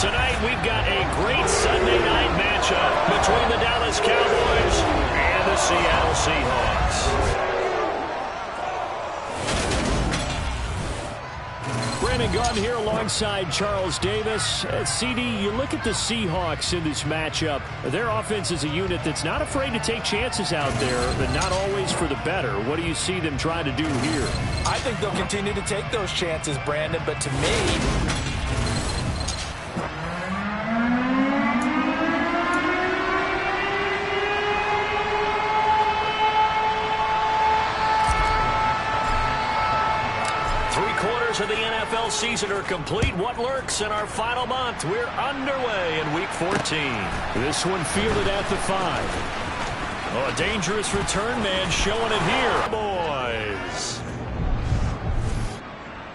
Tonight, we've got a great Sunday night matchup between the Dallas Cowboys and the Seattle Seahawks. Brandon Gaudin here alongside Charles Davis. CD, you look at the Seahawks in this matchup. Their offense is a unit that's not afraid to take chances out there, but not always for the better. What do you see them trying to do here? I think they'll continue to take those chances, Brandon, but to me, of the NFL season are complete. What lurks in our final month? We're underway in Week 14. This one fielded at the 5. Oh, a dangerous return man showing it here. Boys.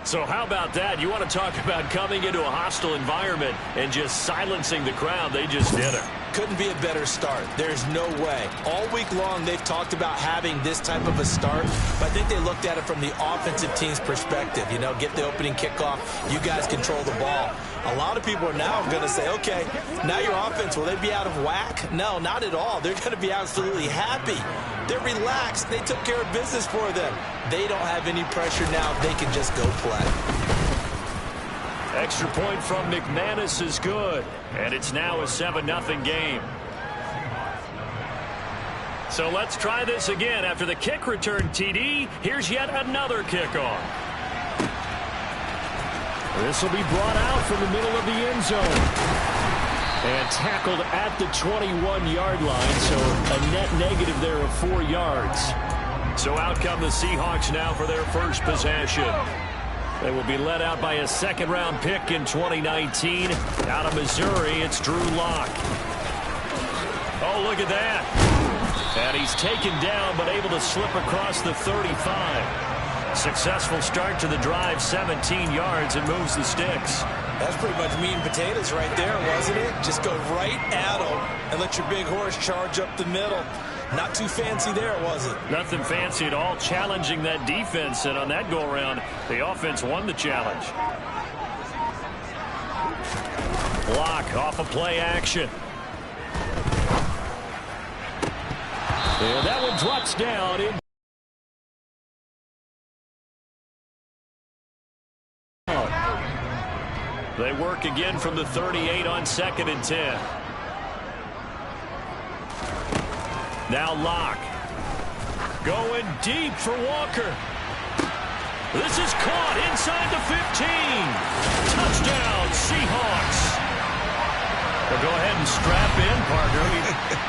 So how about that? You want to talk about coming into a hostile environment and just silencing the crowd. They just did it. Couldn't be a better start. There's no way. All week long, they've talked about having this type of a start, but I think they looked at it from the offensive team's perspective. You know, get the opening kickoff. You guys control the ball. A lot of people are now going to say, okay, now your offense, will they be out of whack? No, not at all. They're going to be absolutely happy. They're relaxed. They took care of business for them. They don't have any pressure now. They can just go play. Extra point from McManus is good, and it's now a 7-0 game. So let's try this again. After the kick return TD, here's yet another kickoff. This will be brought out from the middle of the end zone. And tackled at the 21-yard line, so a net negative there of 4 yards. So out come the Seahawks now for their first possession. They will be led out by a second-round pick in 2019. Out of Missouri, it's Drew Lock. Oh, look at that. And he's taken down, but able to slip across the 35. Successful start to the drive, 17 yards, and moves the sticks. That's pretty much meat and potatoes right there, wasn't it? Just go right at him and let your big horse charge up the middle. Not too fancy there, was it? Nothing fancy at all, challenging that defense, and on that go-around, the offense won the challenge. Block off of play action. Yeah, that one drops down. They work again from the 38 on 2nd and 10. Now Lock. Going deep for Walker. This is caught inside the 15. Touchdown, Seahawks. Well, go ahead and strap in, partner.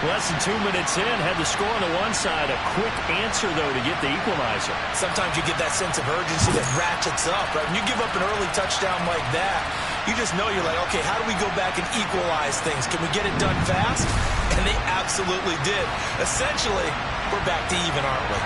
Less than 2 minutes in, had the score on the one side. A quick answer, though, to get the equalizer. Sometimes you get that sense of urgency that ratchets up, right? When you give up an early touchdown like that, you just know you're like, okay, how do we go back and equalize things? Can we get it done fast? And they absolutely did. Essentially, we're back to even, aren't we?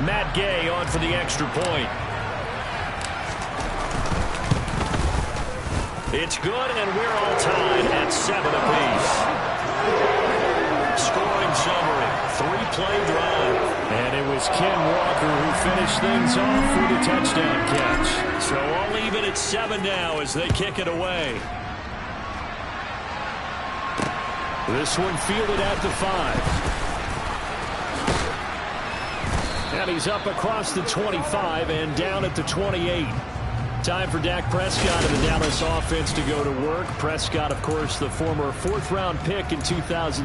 Matt Gay on for the extra point. It's good, and we're all tied at 7 apiece. Scoring summary, 3-play drive. And it was Ken Walker who finished things off with a touchdown catch. So all even at 7 now as they kick it away. This one fielded at the 5. And he's up across the 25 and down at the 28. Time for Dak Prescott and the Dallas offense to go to work. Prescott, of course, the former 4th-round pick in 2016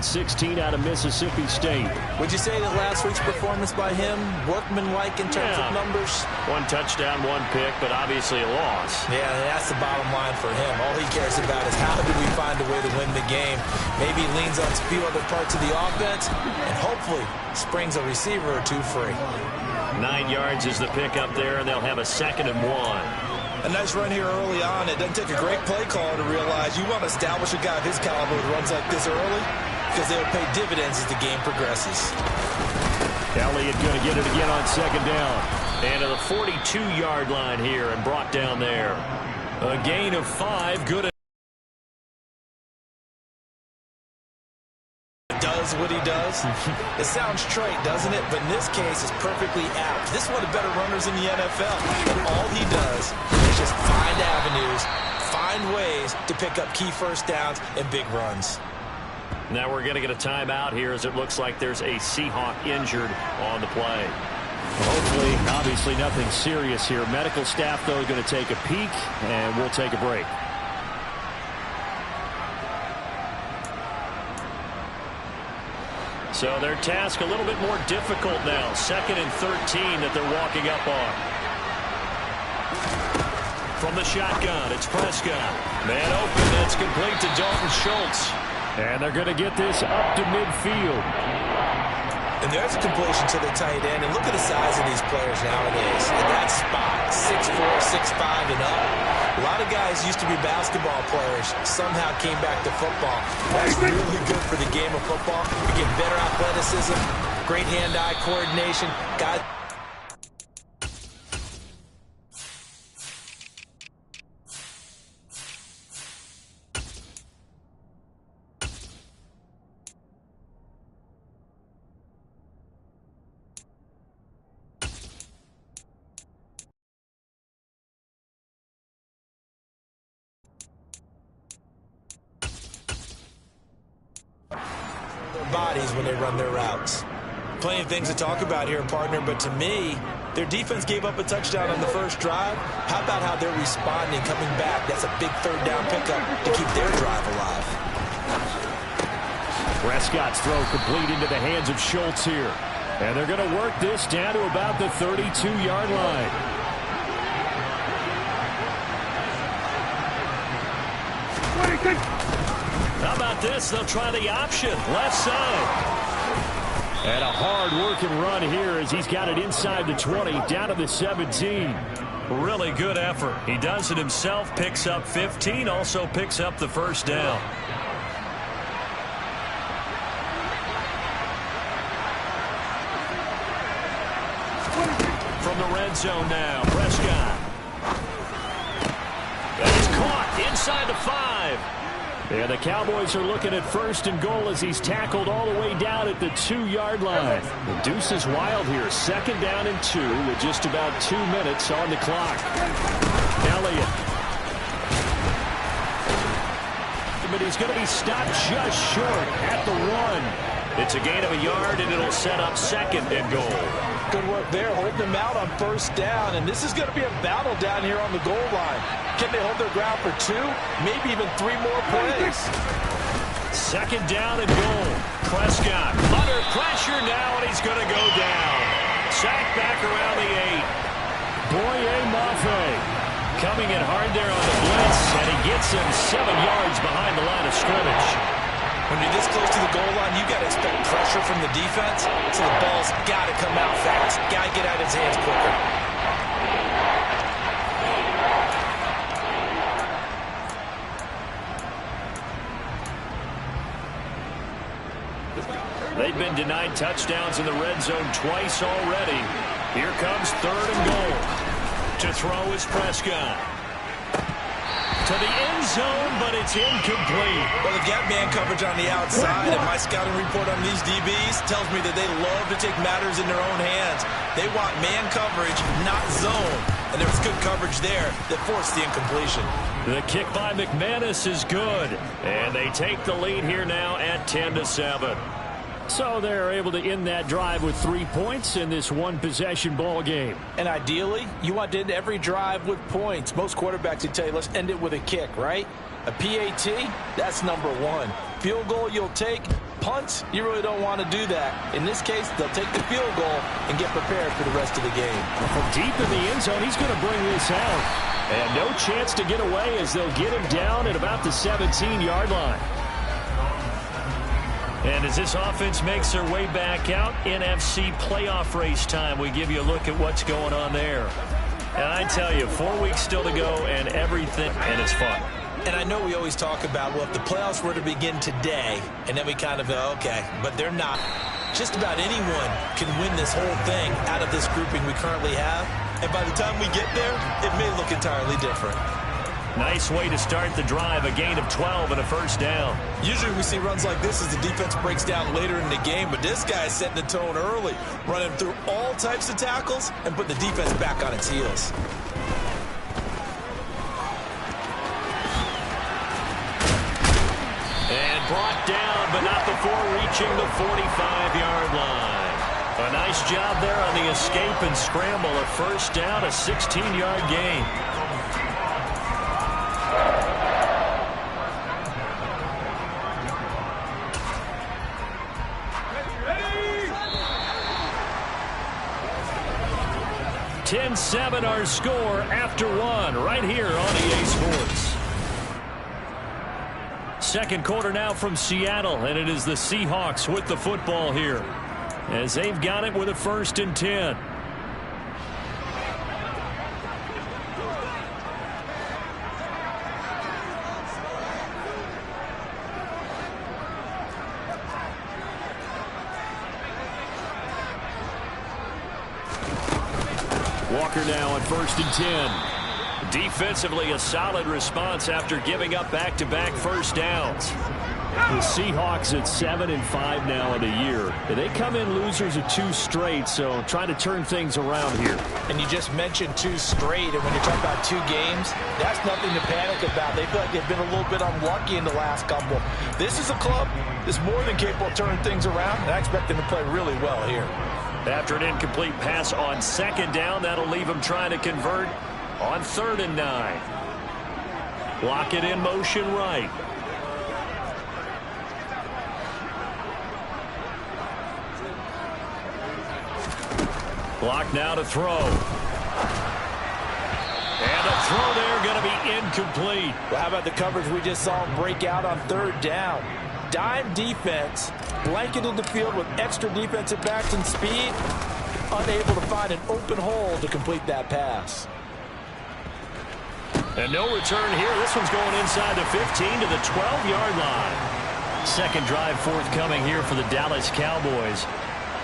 out of Mississippi State. Would you say that last week's performance by him, workmanlike in terms of numbers? 1 touchdown, 1 pick, but obviously a loss. Yeah, that's the bottom line for him. All he cares about is how do we find a way to win the game. Maybe he leans on a few other parts of the offense and hopefully springs a receiver or 2 free. 9 yards is the pick up there, and they'll have a 2nd and 1. A nice run here early on. It doesn't take a great play caller to realize you want to establish a guy of his caliber who runs like this early because they'll pay dividends as the game progresses. Elliott going to get it again on second down. And to the 42-yard line here and brought down there. A gain of 5. Good. Does what he does. It sounds trite, doesn't it? But in this case, it's perfectly apt. This is one of the better runners in the NFL. And all he does is just find avenues, find ways to pick up key first downs and big runs. Now we're going to get a timeout here as it looks like there's a Seahawk injured on the play. Hopefully, obviously nothing serious here. Medical staff, though, going to take a peek, and we'll take a break. So their task a little bit more difficult now. 2nd and 13 that they're walking up on. From the shotgun, it's Prescott. Man open, it's complete to Dalton Schultz. And they're going to get this up to midfield. And there's a completion to the tight end. And look at the size of these players nowadays. In that spot, 6'4", 6'5", and up. A lot of guys used to be basketball players. Somehow came back to football. That's really good for the game of football. You get better athleticism, great hand-eye coordination. Guys. Bodies when they run their routes. Plenty of things to talk about here, partner, but to me, their defense gave up a touchdown on the first drive. How about how they're responding, coming back? That's a big third down pickup to keep their drive alive. Prescott's throw complete into the hands of Schultz here. And they're going to work this down to about the 32-yard line. How about this? They'll try the option. Left side. And a hard-working run here as he's got it inside the 20, down to the 17. Really good effort. He does it himself, picks up 15, also picks up the first down. From the red zone now, Prescott. And he's caught inside the 5. And the Cowboys are looking at 1st and goal as he's tackled all the way down at the 2-yard line. The deuce is wild here. 2nd down and 2 with just about 2 minutes on the clock. Elliott. But he's going to be stopped just short at the 1. It's a gain of a yard, and it'll set up 2nd and goal. Good work there, holding them out on 1st down, and this is going to be a battle down here on the goal line. Can they hold their ground for 2, maybe even 3 more plays? 2nd down and goal. Prescott under pressure now, and he's going to go down. Sacked back around the 8. Boye Mafe coming in hard there on the blitz, and he gets him 7 yards behind the line of scrimmage. When you're this close to the goal line, you got to expect pressure from the defense, so the ball's got to come out fast. Got to get out of his hands quicker. They've been denied touchdowns in the red zone twice already. Here comes 3rd and goal. To throw is Prescott. To the end zone, but it's incomplete. Well, they've got man coverage on the outside, and my scouting report on these DBs tells me that they love to take matters in their own hands. They want man coverage, not zone. And there was good coverage there that forced the incompletion. The kick by McManus is good. And they take the lead here now at 10-7. So they're able to end that drive with 3 points in this one-possession ball game. And ideally, you want to end every drive with points. Most quarterbacks would tell you, let's end it with a kick, right? A PAT, that's number 1. Field goal you'll take. Punts, you really don't want to do that. In this case, they'll take the field goal and get prepared for the rest of the game. From deep in the end zone, he's going to bring this out. And no chance to get away as they'll get him down at about the 17-yard line. And as this offense makes their way back out, NFC playoff race time, we give you a look at what's going on there. And I tell you, 4 weeks still to go and everything, and it's fun. And I know we always talk about, well, if the playoffs were to begin today, and then we kind of go, okay, but they're not. just about anyone can win this whole thing out of this grouping we currently have. And by the time we get there, it may look entirely different. Nice way to start the drive, a gain of 12 and a first down. Usually we see runs like this as the defense breaks down later in the game, but this guy is setting the tone early, running through all types of tackles and putting the defense back on its heels. And brought down, but not before reaching the 45-yard line. A nice job there on the escape and scramble. A first down, a 16-yard gain. Ready? 10-7 our score after one right here on EA Sports. Second quarter now from Seattle, and it is the Seahawks with the football here as they've got it with a 1st and 10. Walker now on 1st and 10. Defensively, a solid response after giving up back-to-back first downs. The Seahawks at 7-5 now in the year. They come in losers of 2 straight, so trying to turn things around here. And you just mentioned 2 straight, and when you're talking about 2 games, that's nothing to panic about. They feel like they've been a little bit unlucky in the last couple. This is a club that's more than capable of turning things around, and I expect them to play really well here. After an incomplete pass on 2nd down, that'll leave them trying to convert on 3rd and 9. Lock it in motion right. Block now to throw. And a throw there going to be incomplete. Well, how about the coverage we just saw him break out on 3rd down? Dime defense, blanketed the field with extra defensive backs and speed, unable to find an open hole to complete that pass. And no return here. This one's going inside the 15 to the 12-yard line. Second drive forthcoming here for the Dallas Cowboys.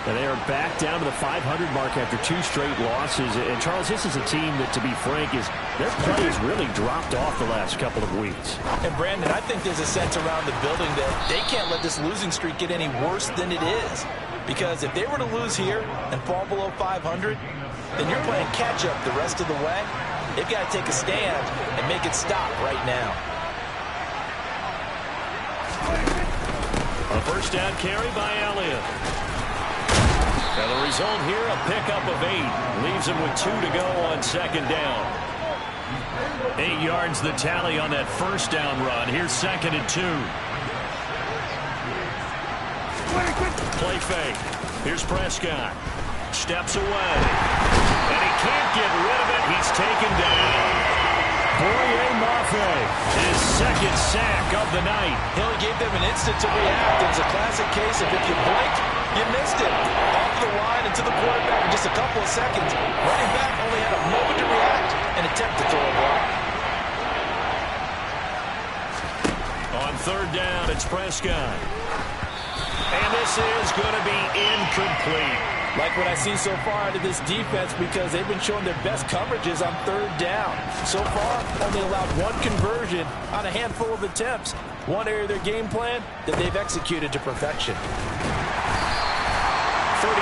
And they are back down to the 500 mark after 2 straight losses. And, Charles, this is a team that, to be frank, their play has really dropped off the last couple of weeks. And, Brandon, I think there's a sense around the building that they can't let this losing streak get any worse than it is. Because if they were to lose here and fall below 500, then you're playing catch-up the rest of the way. They've got to take a stand and make it stop right now. A first down carry by Elliott. And the result here, a pickup of 8. Leaves him with 2 to go on 2nd down. 8 yards the tally on that first down run. Here's 2nd and 2. Play fake. Here's Prescott. Steps away. And he can't get rid of it. He's taken down. Boye Mafe, his 2nd sack of the night. He only gave them an instant to react. It was a classic case of if you blinked, you missed it. Off the line and to the quarterback in just a couple of seconds. Running back only had a moment to react and attempt to throw a ball. On 3rd down, it's Prescott. And this is going to be incomplete. Like what I see so far out of this defense, because they've been showing their best coverages on 3rd down. So far, only allowed 1 conversion on a handful of attempts. One area of their game plan that they've executed to perfection. 35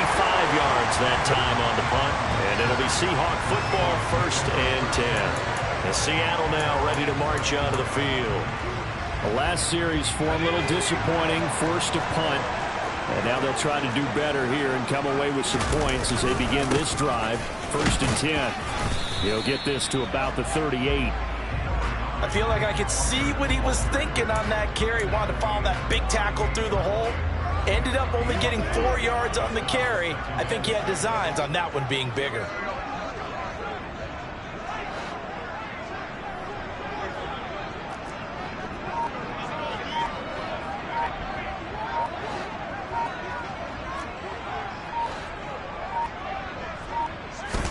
yards that time on the punt, and it'll be Seahawk football 1st and 10. And Seattle now ready to march onto the field. The last series for them a little disappointing, forced to punt. And now they'll try to do better here and come away with some points as they begin this drive. 1st and 10. He'll get this to about the 38. I feel like I could see what he was thinking on that carry. Wanted to follow that big tackle through the hole. Ended up only getting 4 yards on the carry. I think he had designs on that one being bigger.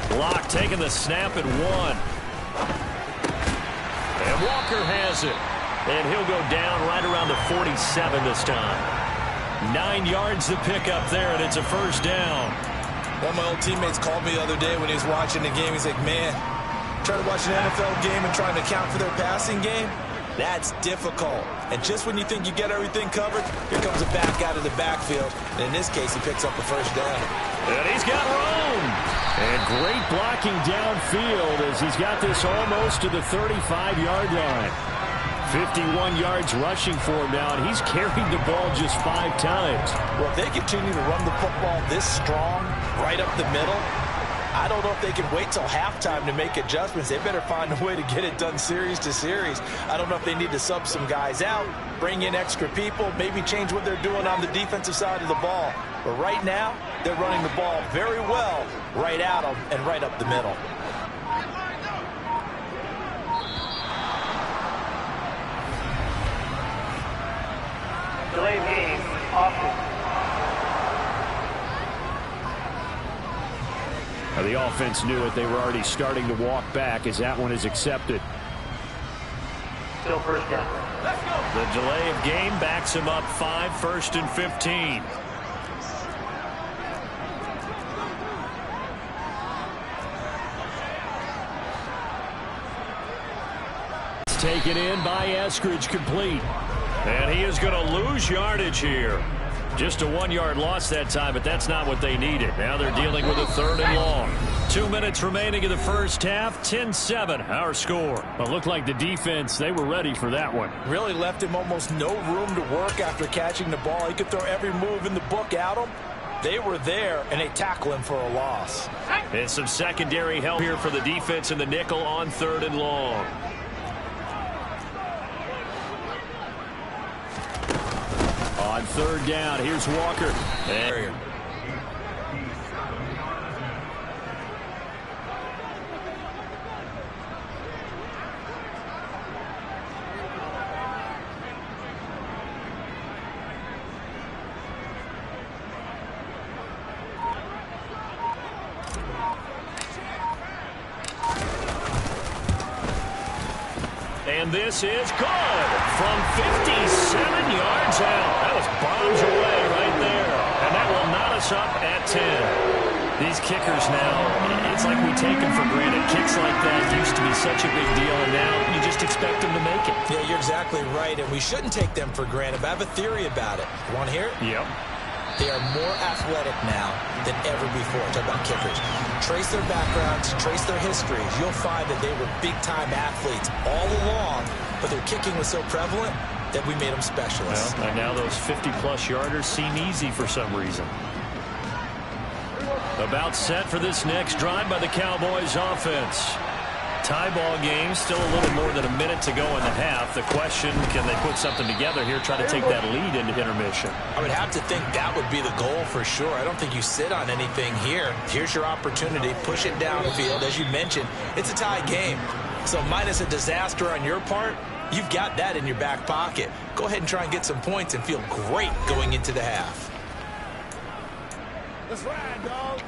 Block taking the snap at 1. And Walker has it. And he'll go down right around the 47 this time. 9 yards to pick up there, and it's a first down. One of my old teammates called me the other day when he was watching the game. He's like, man, trying to watch an NFL game and trying to account for their passing game, that's difficult. And just when you think you get everything covered, here comes a back out of the backfield. And in this case, he picks up a first down. And he's got room. And great blocking downfield as he's got this almost to the 35-yard line. 51 yards rushing for him now, and he's carried the ball just 5 times. Well, if they continue to run the football this strong, right up the middle, I don't know if they can wait till halftime to make adjustments. They better find a way to get it done series to series. I don't know if they need to sub some guys out, bring in extra people, maybe change what they're doing on the defensive side of the ball. But right now, they're running the ball very well right at them and right up the middle. Delay of game, offense. The offense knew it. They were already starting to walk back as that one is accepted. Still first down. Let's go. The delay of game backs him up 5, 1st and 15. It's taken in by Eskridge, complete. And he is going to lose yardage here. Just a 1-yard loss that time, but that's not what they needed. Now they're dealing with a 3rd and long. 2 minutes remaining in the first half. 10-7, our score. Well, it looked like the defense, they were ready for that one. Really left him almost no room to work after catching the ball. He could throw every move in the book at him. They were there, and they tackle him for a loss. And some secondary help here for the defense in the nickel on 3rd and long. On 3rd down, here's Walker. There. And this is good from 57 yards out. That was bombs away right there. And that will knot us up at 10. These kickers now, it's like we take them for granted. Kicks like that used to be such a big deal, and now you just expect them to make it. Yeah, you're exactly right, and we shouldn't take them for granted. But I have a theory about it. You want to hear it? Yep. They are more athletic now than ever before. Talk about kickers. Trace their backgrounds, trace their histories. You'll find that they were big-time athletes all along, but their kicking was so prevalent that we made them specialists. Well, and now those 50-plus yarders seem easy for some reason. About set for this next drive by the Cowboys offense. Tie ball game, still a little more than a minute to go in the half. The question, can they put something together here, try to take that lead into intermission? I would have to think that would be the goal for sure. I don't think you sit on anything here. Here's your opportunity. Push it downfield. As you mentioned, it's a tie game. So minus a disaster on your part, you've got that in your back pocket. Go ahead and try and get some points and feel great going into the half. Let's ride, dog.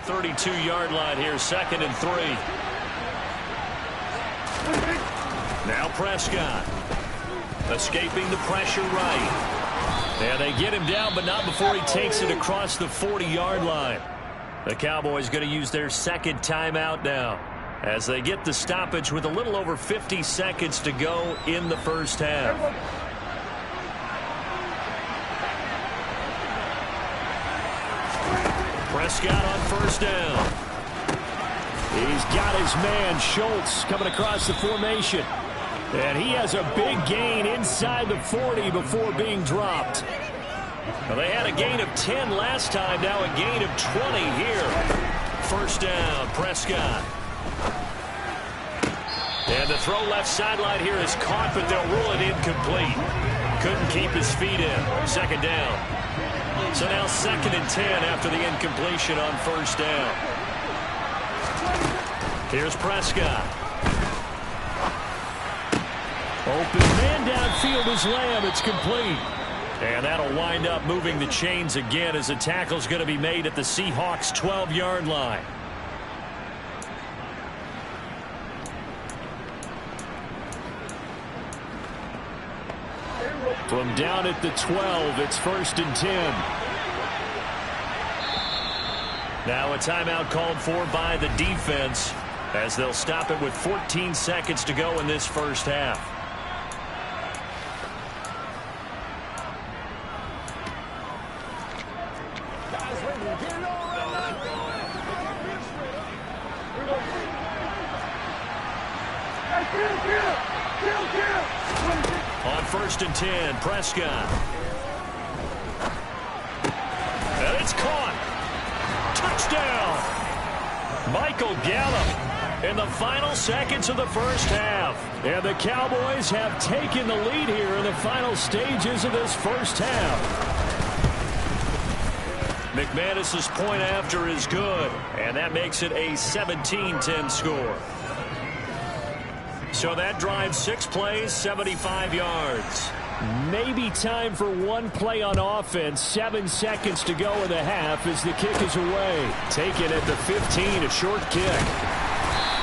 32-yard line here, 2nd and 3. Now Prescott. Escaping the pressure right. And they get him down, but not before he takes it across the 40-yard line. The Cowboys going to use their 2nd timeout now as they get the stoppage with a little over 50 seconds to go in the first half. Prescott on 1st down. He's got his man, Schultz, coming across the formation. And he has a big gain inside the 40 before being dropped. Well, they had a gain of 10 last time, now a gain of 20 here. 1st down, Prescott. And the throw left sideline here is caught, but they'll rule it incomplete. Couldn't keep his feet in. 2nd down. So now 2nd and 10 after the incompletion on 1st down. Here's Prescott. Open man downfield is Lamb. It's complete. And that'll wind up moving the chains again as the tackle's going to be made at the Seahawks' 12-yard line. From down at the 12, it's 1st and 10. Now a timeout called for by the defense as they'll stop it with 14 seconds to go in this first half. On 1st and 10, Prescott. And it's caught. Touchdown. Michael Gallup in the final seconds of the first half. And the Cowboys have taken the lead here in the final stages of this first half. McManus's point after is good, and that makes it a 17-10 score. So that drives 6 plays, 75 yards. Maybe time for one play on offense. 7 seconds to go in the half as the kick is away. Taken at the 15, a short kick.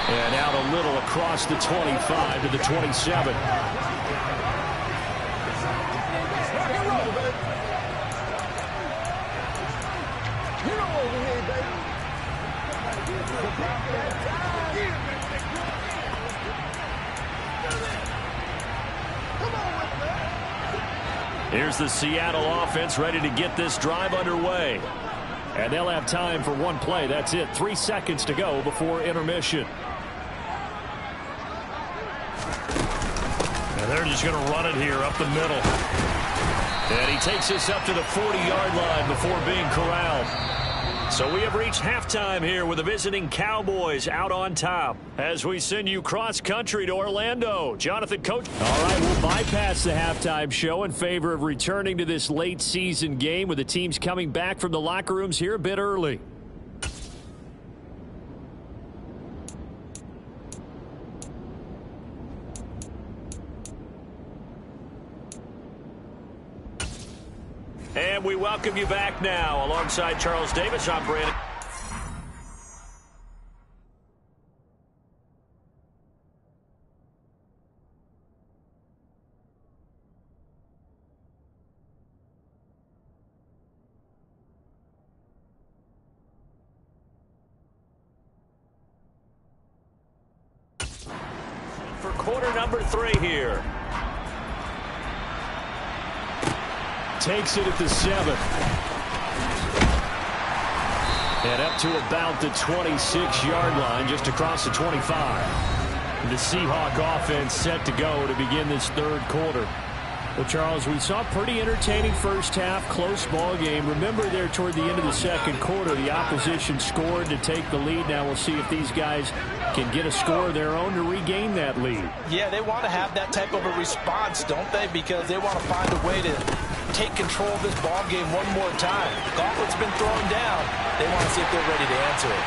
And out a little across the 25 to the 27. Here's the Seattle offense ready to get this drive underway. And they'll have time for one play. That's it. 3 seconds to go before intermission. And they're just going to run it here up the middle. And he takes this up to the 40-yard line before being corralled. So we have reached halftime here with the visiting Cowboys out on top as we send you cross-country to Orlando. Jonathan, Coach. All right, we'll bypass the halftime show in favor of returning to this late-season game with the teams coming back from the locker rooms here a bit early. And we welcome you back now. Alongside Charles Davis, I'm Brandon. For quarter number 3 here. Takes it at the 7. And up to about the 26-yard line, just across the 25. The Seahawk offense set to go to begin this third quarter. Well, Charles, we saw a pretty entertaining first half, close ball game. Remember there toward the end of the second quarter, the opposition scored to take the lead. Now we'll see if these guys can get a score of their own to regain that lead. Yeah, they want to have that type of a response, don't they? Because they want to find a way to take control of this ball game one more time. The gauntlet's been thrown down. They want to see if they're ready to answer it.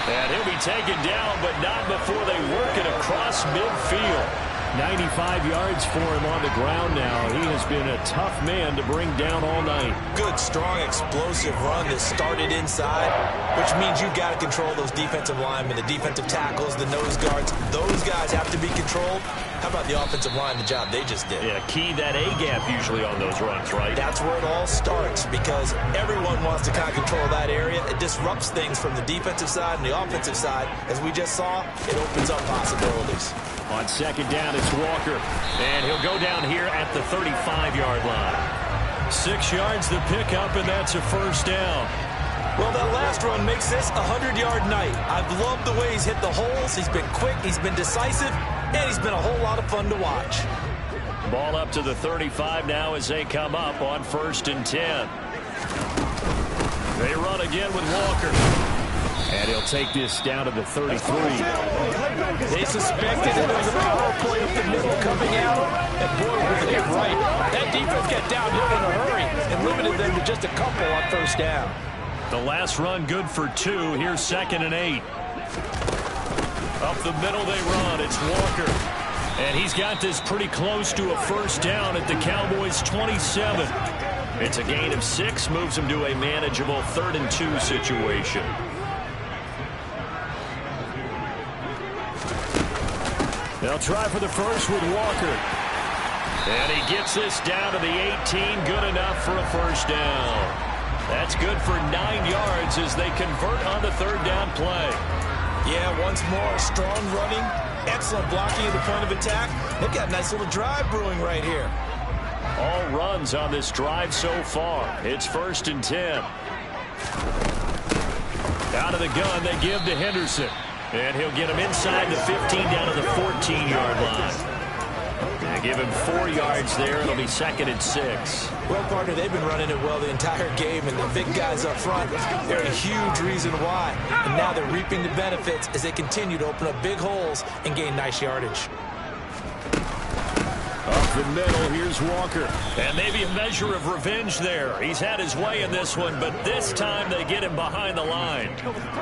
And he'll be taken down, but not before they work it across midfield. 95 yards for him on the ground now. He has been a tough man to bring down all night. Good, strong, explosive run that started inside, which means you've got to control those defensive linemen, the defensive tackles, the nose guards. Those guys have to be controlled. How about the offensive line, the job they just did? Yeah, key that A-gap usually on those runs, right? That's where it all starts because everyone wants to kind of control that area. It disrupts things from the defensive side and the offensive side. As we just saw, it opens up possibilities. On second down, it's Walker. And he'll go down here at the 35-yard line. 6 yards the pickup, and that's a first down. Well, that last run makes this a 100-yard night. I've loved the way he's hit the holes. He's been quick, he's been decisive, and he's been a whole lot of fun to watch. Ball up to the 35 now as they come up on 1st and 10. They run again with Walker. And he'll take this down to the 33. They suspected that there was a power play up the middle coming out, and boy, was it right. That defense got downhill in a hurry and limited them to just a couple on first down. The last run good for 2. Here's 2nd and 8. Up the middle they run. It's Walker. And he's got this pretty close to a first down at the Cowboys' 27. It's a gain of 6, moves him to a manageable 3rd and 2 situation. They'll try for the first with Walker. And he gets this down to the 18. Good enough for a first down. That's good for 9 yards as they convert on the 3rd down play. Yeah, once more, strong running, excellent blocking at the point of attack. They've got a nice little drive brewing right here. All runs on this drive so far. It's 1st and 10. Out of the gun, they give to Henderson. And he'll get him inside the 15 down to the 14-yard line. They give him 4 yards there. It'll be 2nd and 6. Well, partner, they've been running it well the entire game, and the big guys up front, they're a huge reason why. And now they're reaping the benefits as they continue to open up big holes and gain nice yardage. Up the middle, here's Walker. And maybe a measure of revenge there. He's had his way in this one, but this time they get him behind the line.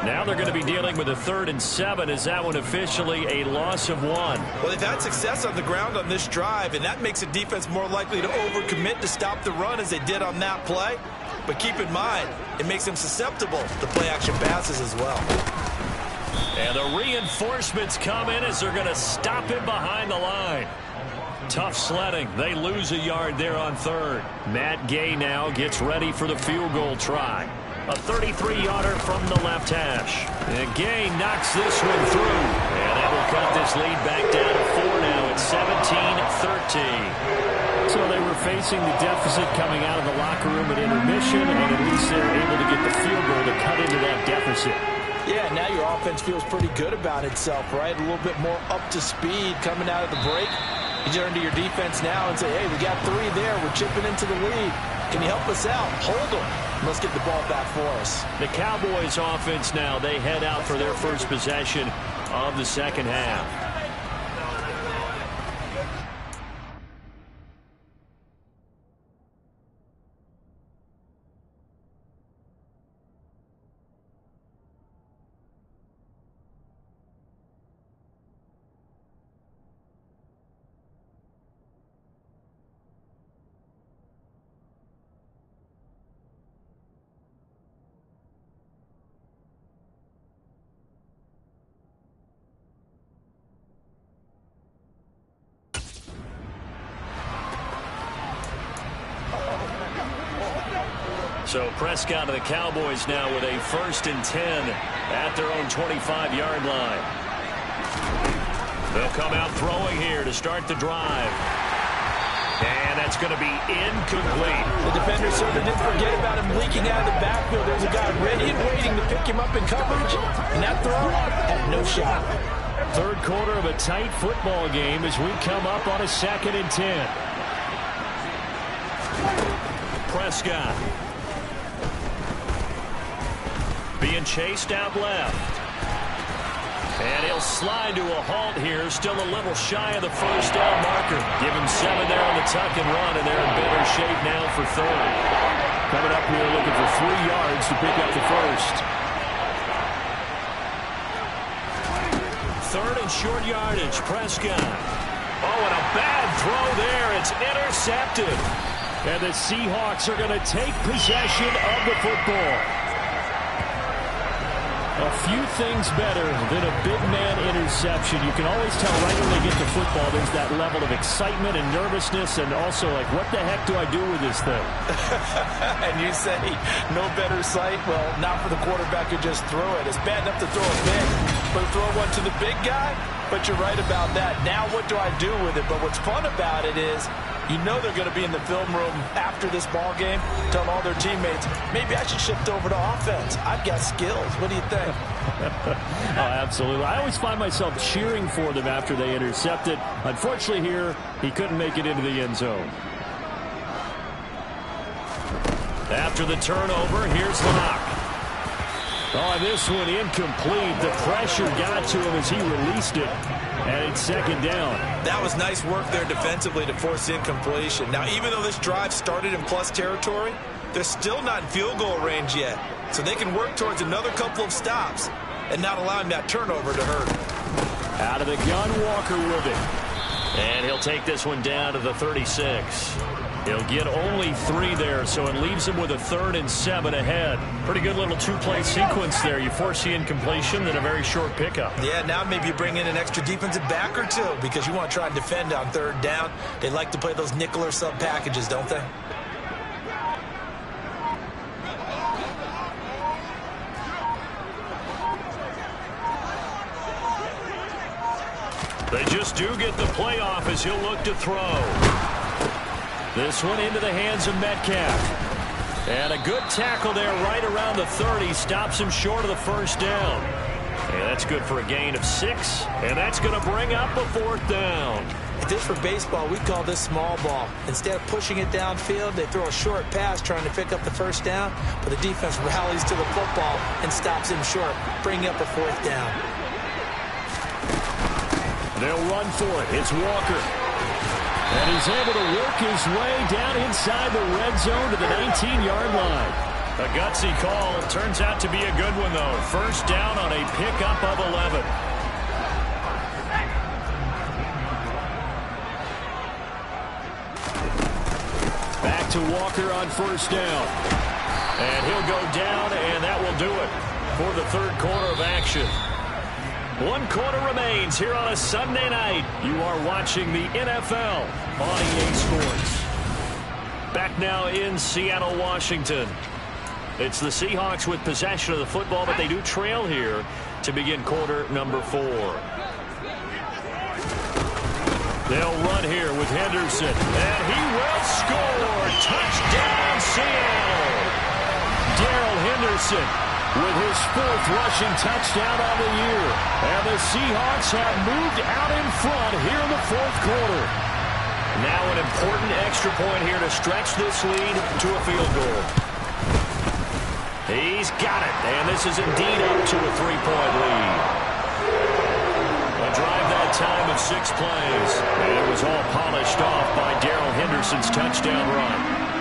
Now they're going to be dealing with a 3rd and 7. Is that one officially a loss of 1? Well, they've had success on the ground on this drive, and that makes the defense more likely to overcommit to stop the run as they did on that play. But keep in mind, it makes them susceptible to play-action passes as well. And the reinforcements come in as they're going to stop him behind the line. Tough sledding. They lose a yard there on 3rd. Matt Gay now gets ready for the field goal try. A 33-yarder from the left hash. And Gay knocks this one through. And that will cut this lead back down to 4 now. It's 17-13. So they were facing the deficit coming out of the locker room at intermission, and at least they're able to get the field goal to cut into that deficit. Yeah, now your offense feels pretty good about itself, right? A little bit more up to speed coming out of the break. You turn to your defense now and say, hey, we got 3 there. We're chipping into the lead. Can you help us out? Hold them. Let's get the ball back for us. The Cowboys offense now, they head out for their first possession of the second half. So Prescott of the Cowboys now with a 1st and 10 at their own 25-yard line. They'll come out throwing here to start the drive. And that's going to be incomplete. The defender certainly didn't forget about him leaking out of the backfield. There's a guy ready and waiting to pick him up in coverage. And that throw had no shot. 3rd quarter of a tight football game as we come up on a 2nd and 10. Prescott. Being chased out left. And he'll slide to a halt here. Still a little shy of the first down marker. Give him 7 there on the tuck and run, and they're in better shape now for 3rd. Coming up here looking for 3 yards to pick up the first. 3rd and short yardage. Prescott. Oh, and a bad throw there. It's intercepted. And the Seahawks are going to take possession of the football. A few things better than a big man interception. You can always tell right when they get to football, there's that level of excitement and nervousness, and also like, what the heck do I do with this thing? And you say, no better sight? Well, not for the quarterback who just threw it. It's bad enough to throw a pick, but throw one to the big guy? But you're right about that. Now what do I do with it? But what's fun about it is, you know they're going to be in the film room after this ball game, telling all their teammates, maybe I should shift over to offense. I've got skills. What do you think? Oh, absolutely. I always find myself cheering for them after they intercept it. Unfortunately here, he couldn't make it into the end zone. After the turnover, here's Locke. Oh, this one incomplete. The pressure got to him as he released it. And it's second down. That was nice work there defensively to force incompletion. Now, even though this drive started in plus territory, they're still not in field goal range yet. So they can work towards another couple of stops and not allowing that turnover to hurt. Out of the gun, Walker with it. And he'll take this one down to the 36. He'll get only 3 there, so it leaves him with a 3rd and 7 ahead. Pretty good little 2-play sequence there. You force the incompletion, then a very short pickup. Yeah, now maybe you bring in an extra defensive back or two because you want to try and defend on 3rd down. They like to play those nickel or sub packages, don't they? They just do get the playoff as he'll look to throw. This one into the hands of Metcalf. And a good tackle there right around the 30. Stops him short of the first down. And that's good for a gain of 6. And that's going to bring up a 4th down. If this were baseball, we call this small ball. Instead of pushing it downfield, they throw a short pass trying to pick up the first down. But the defense rallies to the football and stops him short, bringing up a 4th down. They'll run for it. It's Walker. And he's able to work his way down inside the red zone to the 19-yard line. A gutsy call. Turns out to be a good one, though. First down on a pickup of 11. Back to Walker on first down. And he'll go down, and that will do it for the 3rd quarter of action. 1 quarter remains here on a Sunday night. You are watching the NFL on EA Sports. Back now in Seattle, Washington. It's the Seahawks with possession of the football, but they do trail here to begin quarter number 4. They'll run here with Henderson, and he will score. Touchdown, Seattle. Darrell Henderson with his 4th rushing touchdown of the year. And the Seahawks have moved out in front here in the 4th quarter. Now an important extra point here to stretch this lead to a field goal. He's got it, and this is indeed up to a 3-point lead. A drive that time of 6 plays, and it was all polished off by Darrell Henderson's touchdown run.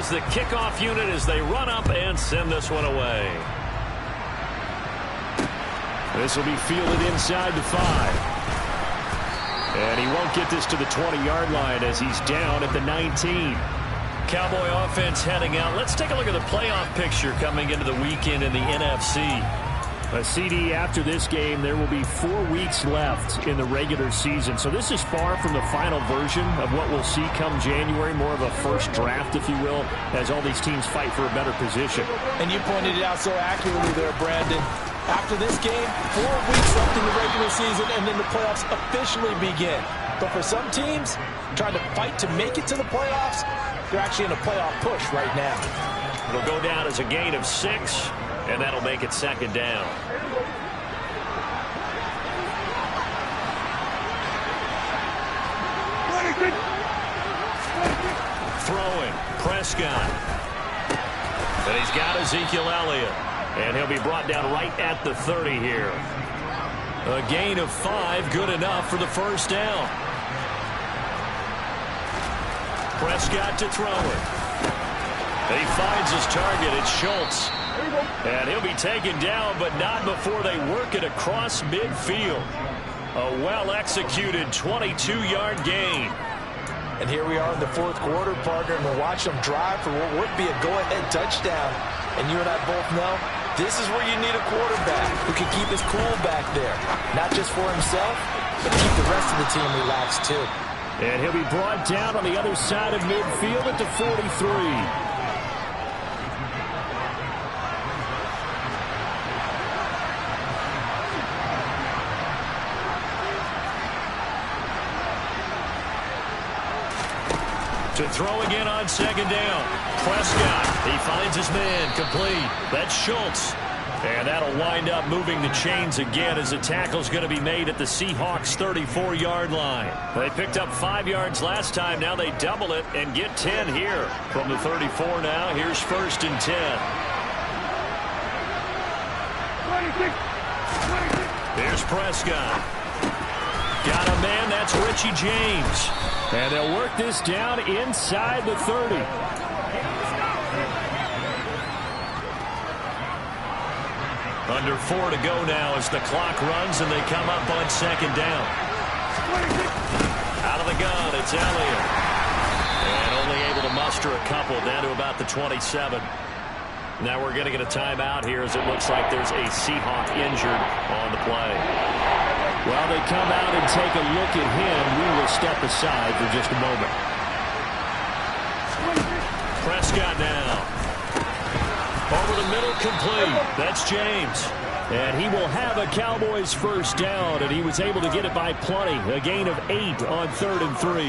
The kickoff unit as they run up and send this one away. This will be fielded inside the 5. And he won't get this to the 20-yard line as he's down at the 19. Cowboy offense heading out. Let's take a look at the playoff picture coming into the weekend in the NFC. A CD after this game, there will be 4 weeks left in the regular season. So this is far from the final version of what we'll see come January, more of a first draft, if you will, as all these teams fight for a better position. And you pointed it out so accurately there, Brandon. After this game, 4 weeks left in the regular season, and then the playoffs officially begin. But for some teams, trying to fight to make it to the playoffs, they're actually in a playoff push right now. It'll go down as a gain of 6. And that'll make it second down. Throwing, Prescott. And he's got Ezekiel Elliott. And he'll be brought down right at the 30 here. A gain of 5, good enough for the first down. Prescott to throw it. He finds his target. It's Schultz. And he'll be taken down, but not before they work it across midfield. A well-executed 22-yard gain. And here we are in the fourth quarter, partner, and we're watching them drive for what would be a go-ahead touchdown. And you and I both know this is where you need a quarterback who can keep his cool back there. Not just for himself, but keep the rest of the team relaxed too. And he'll be brought down on the other side of midfield at the 43. To throw again on second down. Prescott, he finds his man, complete. That's Schultz. And that'll wind up moving the chains again as the tackle's going to be made at the Seahawks 34-yard line. They picked up 5 yards last time. Now they double it and get 10 here. From the 34 now, here's 1st and 10. Here's Prescott. Got a man, that's Richie James. And they'll work this down inside the 30. Under 4 to go now as the clock runs and they come up on second down. Out of the gun, it's Elliott. And only able to muster a couple down to about the 27. Now we're going to get a timeout here as it looks like there's a Seahawk injured on the play. While they come out and take a look at him, we will step aside for just a moment. Prescott now. Over the middle, complete. That's James. And he will have a Cowboys first down, and he was able to get it by plenty. A gain of 8 on 3rd and 3.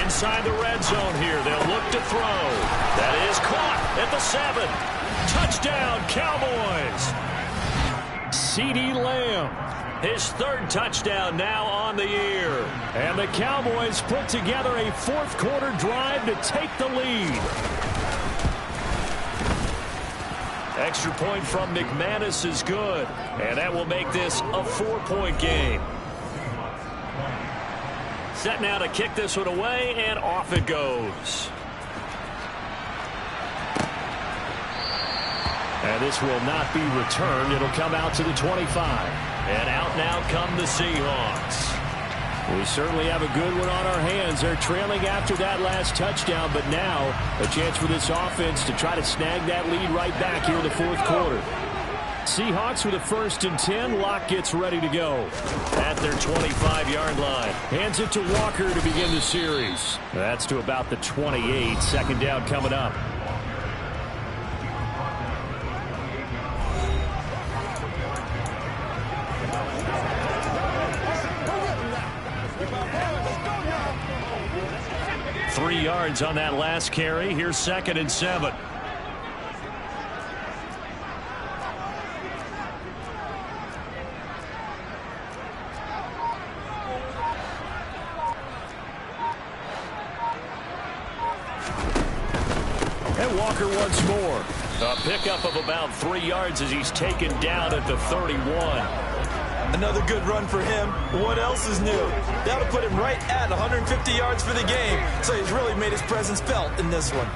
Inside the red zone here. They'll look to throw. That is caught at the 7. Touchdown, Cowboys. CeeDee Lamb, his 3rd touchdown now on the year. And the Cowboys put together a fourth quarter drive to take the lead. Extra point from McManus is good. And that will make this a 4-point game. Set now to kick this one away, and off it goes. And this will not be returned. It'll come out to the 25. And out now come the Seahawks. We certainly have a good one on our hands. They're trailing after that last touchdown, but now a chance for this offense to try to snag that lead right back here in the fourth quarter. Seahawks with a 1st and 10. Locke gets ready to go at their 25-yard line. Hands it to Walker to begin the series. That's to about the 28. Second down coming up. Three yards on that last carry. Here's 2nd and 7. And Walker once more. A pickup of about 3 yards as he's taken down at the 31. Another good run for him. What else is new? That'll put him right at 150 yards for the game. So he's really made his presence felt in this one.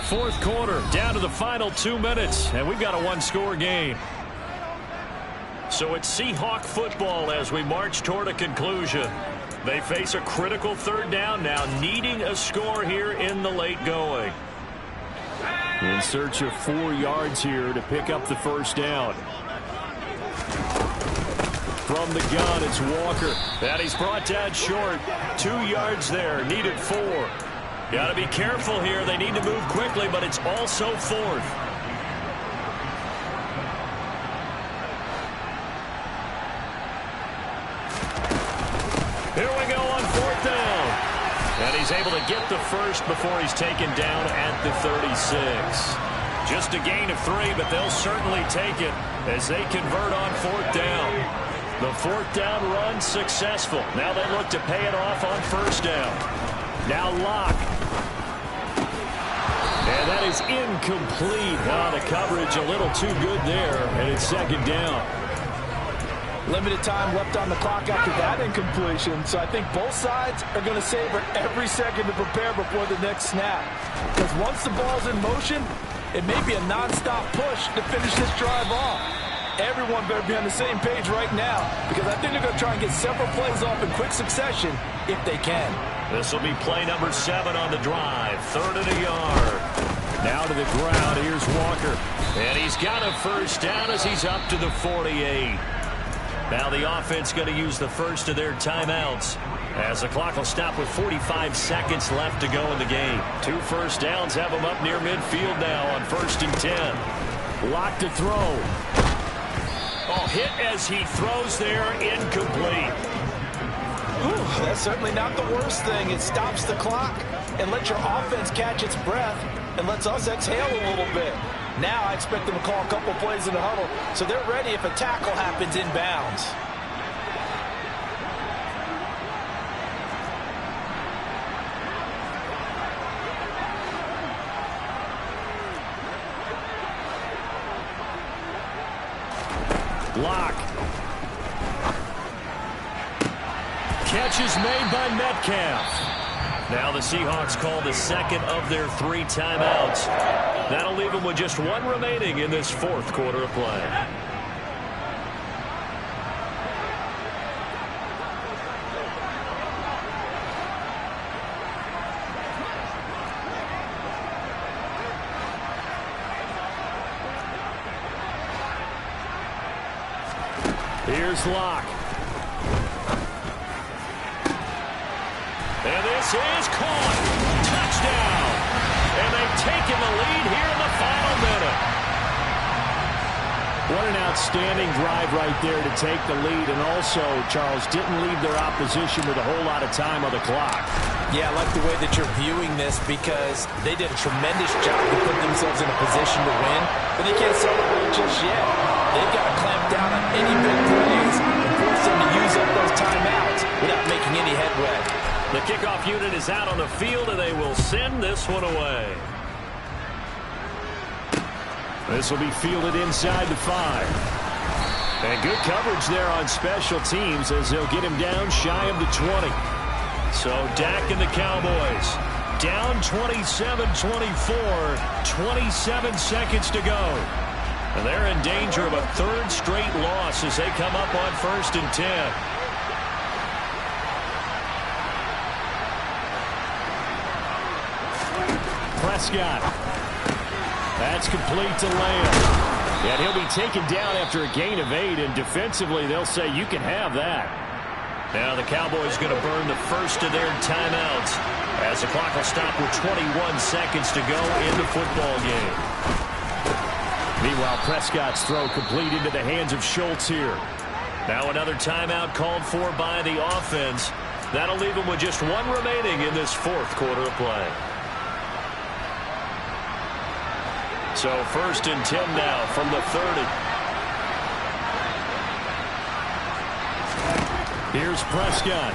Fourth quarter, down to the final 2 minutes, and we've got a one-score game. So it's Seahawk football as we march toward a conclusion. They face a critical 3rd down now, needing a score here in the late going. In search of 4 yards here to pick up the first down. From the gun, it's Walker. And he's brought down short. 2 yards there, needed 4. Got to be careful here. They need to move quickly, but it's also 4th. Here we go on 4th down. And he's able to get the first before he's taken down at the 36. Just a gain of 3, but they'll certainly take it as they convert on 4th down. The fourth down run successful. Now they look to pay it off on first down. Now Locke. And that is incomplete. The coverage a little too good there, and it's second down. Limited time left on the clock after that incompletion, so I think both sides are going to savor every second to prepare before the next snap. Because once the ball's in motion, it may be a nonstop push to finish this drive off. Everyone better be on the same page right now, because I think they're going to try and get several plays off in quick succession if they can. This will be play number 7 on the drive. 3rd and a yard. Now to the ground. Here's Walker. And he's got a first down as he's up to the 48. Now the offense going to use the first of their timeouts as the clock will stop with 45 seconds left to go in the game. 2 first downs have them up near midfield now on 1st and 10. Locke to throw. Hit as he throws there, incomplete. Ooh, that's certainly not the worst thing. It stops the clock and lets your offense catch its breath and lets us exhale a little bit. Now I expect them to call a couple plays in the huddle so they're ready if a tackle happens inbounds. Locke. Catch is made by Metcalf. Now the Seahawks call the second of their 3 timeouts. That'll leave them with just 1 remaining in this 4th quarter of play. Here's Locke. And this is caught. Touchdown. And they've taken the lead here in the final minute. What an outstanding drive right there to take the lead. And also, Charles, didn't leave their opposition with a whole lot of time on the clock. Yeah, I like the way that you're viewing this because they did a tremendous job to put themselves in a position to win. But they can't celebrate just yet. They've got to clamp down on any big plays and force them to use up those timeouts without making any headway. The kickoff unit is out on the field, and they will send this one away. This will be fielded inside the 5. And good coverage there on special teams as they'll get him down shy of the 20. So Dak and the Cowboys down 27-24, 27 seconds to go. And they're in danger of a 3rd straight loss as they come up on 1st and 10. Prescott. That's complete to Lamb. And he'll be taken down after a gain of 8, and defensively they'll say you can have that. Now the Cowboys going to burn the first of their timeouts as the clock will stop with 21 seconds to go in the football game. Meanwhile, Prescott's throw complete into the hands of Schultz here. Now another timeout called for by the offense. That'll leave them with just 1 remaining in this 4th quarter of play. So 1st and 10 now from the 30. Here's Prescott.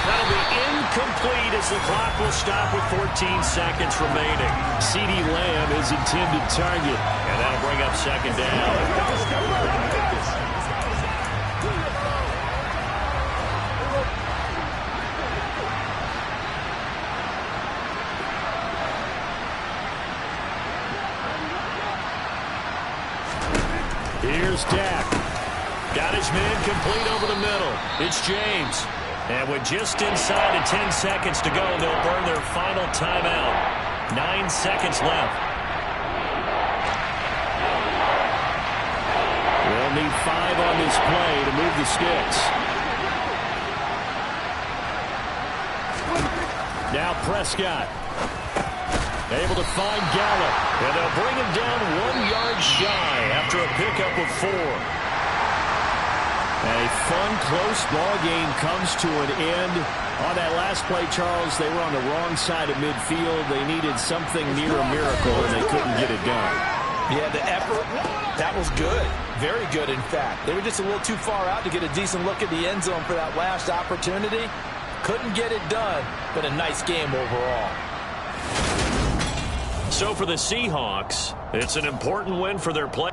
That'll be incomplete as the clock will stop with 14 seconds remaining. CeeDee Lamb is intended target, and that'll bring up 2nd down. Here's Dak. Got his man complete over the middle. It's James. And with just inside of 10 seconds to go, they'll burn their final timeout. 9 seconds left. They'll need 5 on this play to move the sticks. Now Prescott. Able to find Gallup. And they'll bring him down 1 yard shy after a pickup of 4. A fun, close ball game comes to an end. On that last play, Charles, they were on the wrong side of midfield. They needed something near a miracle, and they couldn't get it done. Yeah, the effort, that was good. Very good, in fact. They were just a little too far out to get a decent look at the end zone for that last opportunity. Couldn't get it done, but a nice game overall. So for the Seahawks, it's an important win for their play.